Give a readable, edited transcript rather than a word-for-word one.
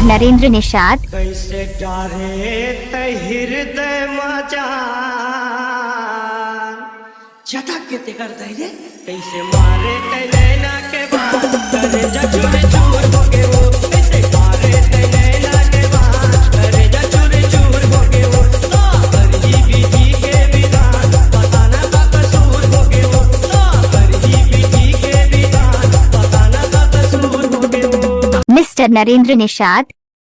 Mister Narendra Nishad. कैसे डारे हृदय मजा झटक के ते कर दे कैसे मारे नैना के बाद करे जा चूर चूर होके वो कैसे मारे नैना के बाद करे जा चूर चूर होके वो तो करही विधि के विधान पता ना का कसूर होके वो तो करही विधि के विधान पता ना का कसूर होके वो। मिस्टर नरेंद्र निषाद।